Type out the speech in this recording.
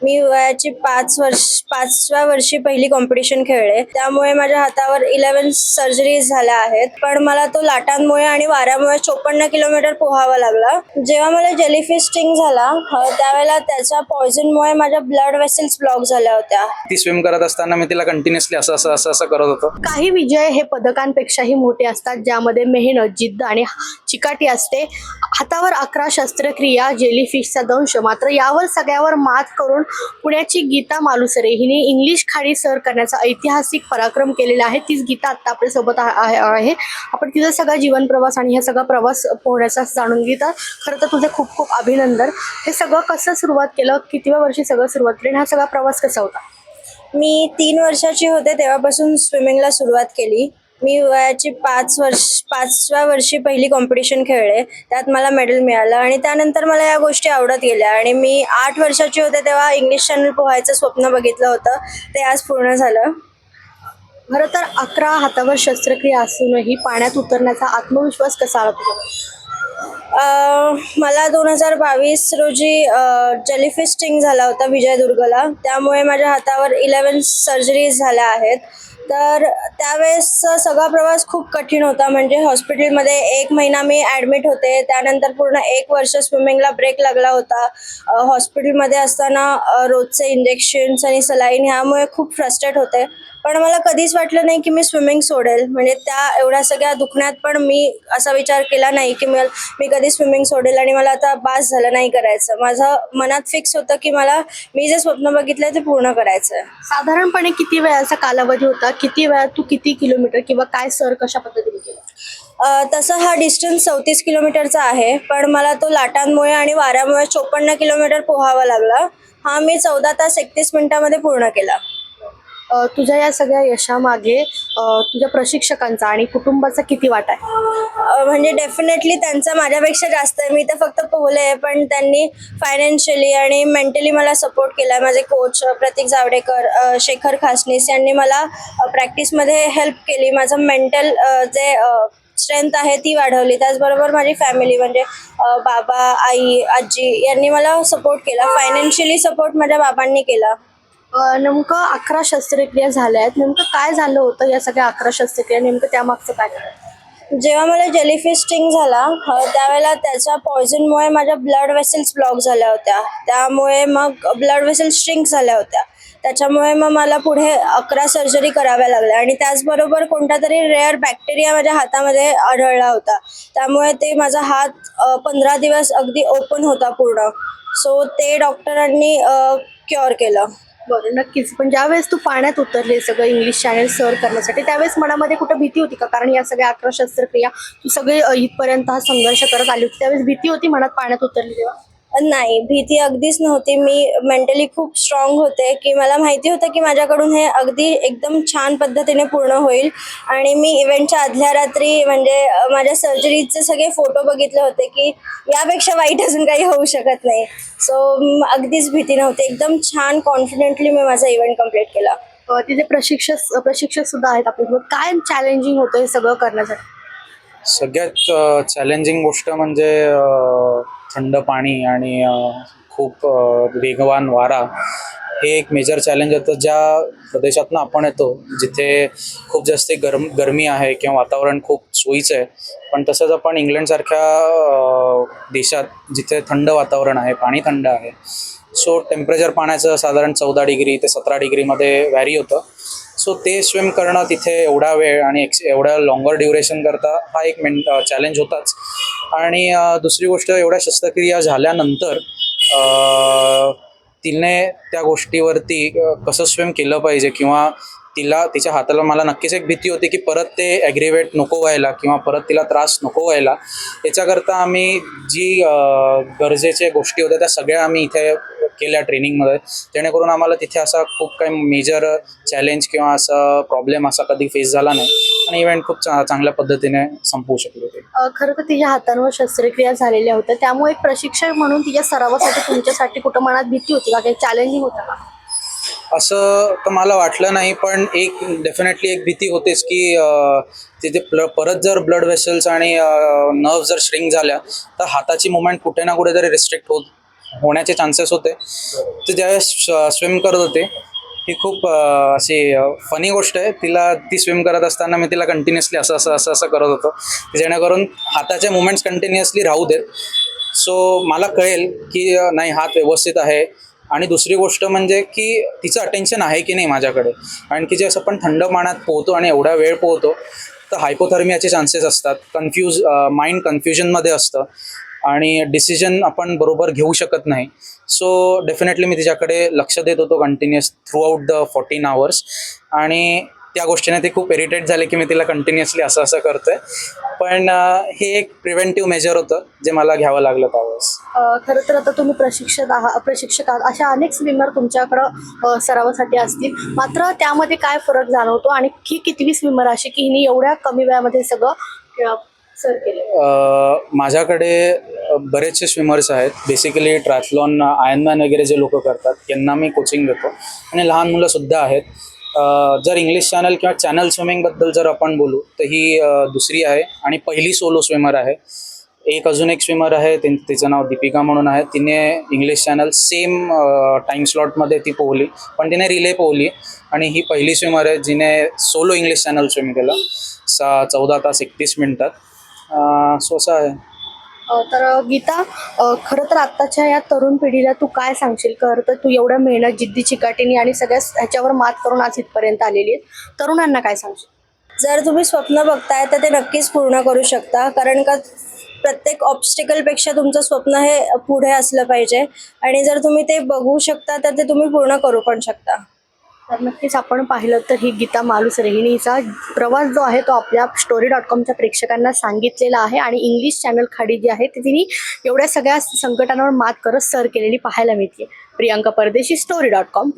मी वयाची 5व्या वर्षी पहिली कॉम्पिटिशन खेळले. त्यामुळे माझ्या हातावर 11 सर्जरीज झाल्या आहेत. पण मला तो लाटांमुळे आणि वाऱ्यामुळे 54 किलोमीटर पोहावा लागला. जेव्हा मला जेलीफिश स्टिंग झाला त्यावेळेला त्याच्या पॉइझनमुळे माझ्या ब्लड वेसल्स ब्लॉक झाल्या होत्या. ती स्विम करत असताना मी तिला कंटिन्युअसली असं करत होतो. काही विजय हे पदकांपेक्षाही मोठे असतात, ज्यामध्ये मेहनत, जिद्द आणि चिकाटी असते. हातावर 11 शस्त्रक्रिया, जेलीफिशचा दंश. मात्र यावर सगळ्यावर मात करून पुण्याची गीता मालुसरे हिने इंग्लिश खाडी सर करण्याचा ऐतिहासिक पराक्रम केलेला आहे. तीच गीता आत्ता आपल्यासोबत आहे. आपण तिचा सगळा जीवन प्रवास आणि हा सगळा प्रवास पोहण्याचा जाणून घेता. खरं तर तुझे खूप खूप अभिनंदन. हे सगळं कसं सुरुवात केलं, कितव्या वर्षी सगळं सुरुवात केली आणि हा सगळा प्रवास कसा होता? मी 3 वर्षाची होते तेव्हापासून स्विमिंगला सुरुवात केली. मी वयाची 5व्या वर्षी पहिली कॉम्पिटिशन खेळले. त्यात मला मेडल मिळालं आणि त्यानंतर मला या गोष्टी आवडत गेल्या आणि मी 8 वर्षाची होते तेव्हा इंग्लिश चॅनल पोहायचं स्वप्न बघितलं होतं. ते आज पूर्ण झालं. खरं तर 11 हातावर शस्त्रक्रिया असूनही पाण्यात उतरण्याचा आत्मविश्वास कसा आला तुझा? मला 2022 रोजी जेलीफिश स्टिंग झाला होता विजयदुर्गला. त्यामुळे माझ्या हातावर 11 सर्जरीज झाल्या आहेत. तर त्यावेळेसचा सगळा प्रवास खूप कठीण होता. म्हणजे हॉस्पिटलमध्ये 1 महिना मी ॲडमिट होते. त्यानंतर पूर्ण 1 वर्ष स्विमिंगला ब्रेक लागला होता. हॉस्पिटलमध्ये असताना रोजचे इंजेक्शन्स आणि सलाईन ह्यामुळे खूप फ्रस्ट्रेट होते. पण मला कधीच वाटलं नाही की मी स्विमिंग सोडेल. म्हणजे त्या एवढ्या सगळ्या दुखण्यात पण मी असा विचार केला नाही की मी कधी स्विमिंग सोडेल आणि मला आता बास झालं, नाही करायचं. माझं मनात फिक्स होतं की मी जे स्वप्न बघितलं ते पूर्ण करायचं आहे. साधारणपणे किती वेळाचा कालावधी होता? किती वेळात तू किती किलोमीटर किंवा काय सर कशा पद्धतीने केलं? तसा हा डिस्टन्स 34 किलोमीटरचा आहे. पण मला तो लाटांमुळे आणि वाऱ्यामुळे 54 किलोमीटर पोहावा लागला. हा मी 14 तास 31 मिनिटामध्ये पूर्ण केला. तुझ्या या सगळ्या यशामागे तुझ्या प्रशिक्षकांचा आणि कुटुंबाचा किती वाटा आहे? म्हणजे डेफिनेटली त्यांचा माझ्यापेक्षा जास्त आहे. मी तर फक्त पोहले आहे, पण त्यांनी फायनान्शियली आणि मेंटली मला सपोर्ट केला आहे. माझे कोच प्रतीक जावडेकर, शेखर खासनीस यांनी मला प्रॅक्टिसमध्ये हेल्प केली. माझं मेंटल जे स्ट्रेंथ आहे ती वाढवली. त्याचबरोबर माझी फॅमिली म्हणजे बाबा, आई, आजी यांनी मला सपोर्ट केला. फायनान्शियली सपोर्ट माझ्या बाबांनी केला. नेमकं 11 शस्त्रक्रिया झाल्या आहेत. नेमकं काय झालं होतं या सगळ्या 11 शस्त्रक्रिया? नेमकं त्यामागचं काय? जेव्हा मला जेलीफिश स्टिंग झाला त्यावेळेला त्याच्या पॉइझनमुळे माझ्या ब्लड वेसल्स ब्लॉक झाल्या होत्या. त्यामुळे मग ब्लड वेसल्स श्रिंक झाल्या होत्या. त्याच्यामुळे मग मला पुढे 11 सर्जरी कराव्या लागल्या आणि त्याचबरोबर कोणता तरी रेअर बॅक्टेरिया माझ्या हातामध्ये आढळला होता. त्यामुळे ते माझा हात 15 दिवस अगदी ओपन होता पूर्ण. सो ते डॉक्टरांनी क्युअर केलं. बरं, नक्कीच. पण ज्यावेळेस तू पाण्यात उतरले सगळं इंग्लिश चॅनल सर करण्यासाठी, त्यावेळेस मनामध्ये कुठं भीती होती का? कारण या सगळ्या 11 शस्त्रक्रिया तू सगळे इथपर्यंत हा संघर्ष करत आली होती, त्यावेळेस भीती होती मनात पाण्यात उतरली तेव्हा? नाही, भीती अगदीच नव्हती. मी मेंटली खूप स्ट्रॉंग होते की मला माहिती होतं की माझ्याकडून हे अगदी एकदम छान पद्धतीने पूर्ण होईल. आणि मी इव्हेंटच्या आदल्या रात्री म्हणजे माझ्या सर्जरीचे सगळे फोटो बघितले होते की यापेक्षा वाईट अजून काही होऊ शकत नाही. सो अगदीच भीती नव्हती. एकदम छान कॉन्फिडेंटली मी माझा इव्हेंट कंप्लीट केला. तिथे प्रशिक्षक सुद्धा आहेत आपल्यासोबत. काय चॅलेंजिंग होतं हे सगळं करण्यासाठी? सगळ्यात चॅलेंजिंग गोष्ट म्हणजे थंड पाणी आणि खूप वेगवान वारा हे एक मेजर चॅलेंज होतं. ज्या प्रदेशातून आपण येतो जिथे खूप जास्त गरमी आहे किंवा वातावरण खूप सोयीचं आहे, पण तसंच आपण इंग्लंडसारख्या देशात जिथे थंड वातावरण आहे, पाणी थंड आहे, सो टेम्परेचर पाण्याचं साधारण 14 डिग्री ते 17 डिग्रीमध्ये व्हॅरी होतं. सो ते स्विम करणं तिथे एवढा वेळ आणि एवढ्या लॉंगर ड्युरेशन करता हा एक चॅलेंज होताच. आणि दुसरी गोष्ट, एवढ्या शस्त्रक्रिया झाल्यानंतर तिने त्या गोष्टीवरती कसं स्विम केलं पाहिजे किंवा तिच्या हाताला मला नक्कीच एक भीती होती की परत ते ॲग्रिवेट नको व्हायला किंवा परत तिला त्रास नको व्हायला. याच्याकरता आम्ही जी गरजेच्या गोष्टी होत्या त्या सगळ्या आम्ही इथे केल्या ट्रेनिंगमध्ये, जेणेकरून आम्हाला तिथे असा खूप काही मेजर चॅलेंज किंवा असा प्रॉब्लेम असा कधी फेस झाला नाही आणि इव्हेंट खूप चांगल्या पद्धतीने संपवू शकलो ते. खरं तर तिच्या हातांवर शस्त्रक्रिया झालेल्या होत्या, त्यामुळे एक प्रशिक्षक म्हणून तिच्या सरावासाठी तुमच्यासाठी कुठं मनात भीती होती का? काही चॅलेंजिंग होतं का? असं तर मला वाटलं नाही, पण एक डेफिनेटली एक भीती होतेच की तिथे परत जर ब्लड वेसल्स आणि नर्व्ह जर श्रिंक झाल्या तर हाताची मुवमेंट कुठे ना कुठेतरी रिस्ट्रिक्ट होण्याचे चान्सेस होते. ते ज्यावेळेस स्विम करत होते ही खूप अशी फनी गोष्ट आहे. ती स्विम करत असताना मी तिला कंटिन्युअसली असं करत होतो जेणेकरून हाताचे मुवमेंट्स कंटिन्युअसली राहू देत. सो मला कळेल की नाही हात व्यवस्थित आहे. आणि दुसरी गोष्ट म्हणजे की तिचं अटेन्शन आहे की नाही माझ्याकडे. कारण की जे असं आपण थंड पाण्यात पोहतो आणि एवढा वेळ पोहतो तर हायपोथर्मियाचे चान्सेस असतात. माइंड कन्फ्युजनमध्ये असतं आणि डिसिजन आपण बरोबर घेऊ शकत नाही. सो डेफिनेटली मी तिच्याकडे लक्ष देत होतो continuous through out the 14 hours. आणि त्या गोष्टीने ते खूप इरिटेट झाले की मी तिला कंटिन्युअसली असं करतोय. पण हे एक प्रिव्हेंटिव्ह मेजर होतं जे मला घ्यावं लागलं त्यावेळेस. खरं तर आता तुम्ही प्रशिक्षक आहात, अशा अनेक स्विमर तुमच्याकडं सरावासाठी असतील. मात्र त्यामध्ये काय फरक जाणवतो आणि ही कितवी स्विमर अशी की हिने एवढ्या कमी वेळामध्ये सगळं सर केलं? माझ्याकडे बरेचसे स्विमर्स आहेत. बेसिकली ट्रायथलॉन आयर्नमॅन वगैरे जे लोक करतात त्यांना मी कोचिंग देतो आणि लहान मुलंसुद्धा आहेत. जर इंग्लिश चॅनल किंवा चॅनल स्विमिंगबद्दल जर आपण बोलू तर ही दुसरी आहे आणि पहिली सोलो स्विमर आहे. अजून एक स्विमर आहे तिचं नाव दीपिका म्हणून आहे. तिने इंग्लिश चॅनल सेम टाईम स्लॉटमध्ये ती पोहली पण तिने रिले पोहली आणि ही पहिली स्विमर आहे जिने सोलो इंग्लिश चॅनल स्विम केलं 14 तास 31 मिनिटात. सो असं आहे. तर गीता, खरं तर आत्ताच्या या तरुण पिढीला तू काय सांगशील? खरं तर तू एवढं मेहनत, जिद्दी, चिकाटीने आणि सगळ्या ह्याच्यावर मात करून आज इथपर्यंत आलेली आहे. तरुणांना काय सांगशील? जर तुम्ही स्वप्न बघताय तर ते नक्कीच पूर्ण करू शकता. कारण का प्रत्येक ऑब्स्टिकलपेक्षा तुमचं स्वप्न हे पुढे असलं पाहिजे आणि जर तुम्ही ते बघू शकता तर ते तुम्ही पूर्ण करू पण शकता. तर नक्कीच आपण पाहिलं तर ही गीता मालुसरे हिचा प्रवास जो आहे तो आपल्या story.comच्या प्रेक्षकांना सांगितलेला आहे आणि इंग्लिश चॅनल खाडी जी आहे ती तिने एवढ्या सगळ्या संकटांवर मात करत सर केलेली पाहायला मिळते. प्रियांका परदेशी, story.com.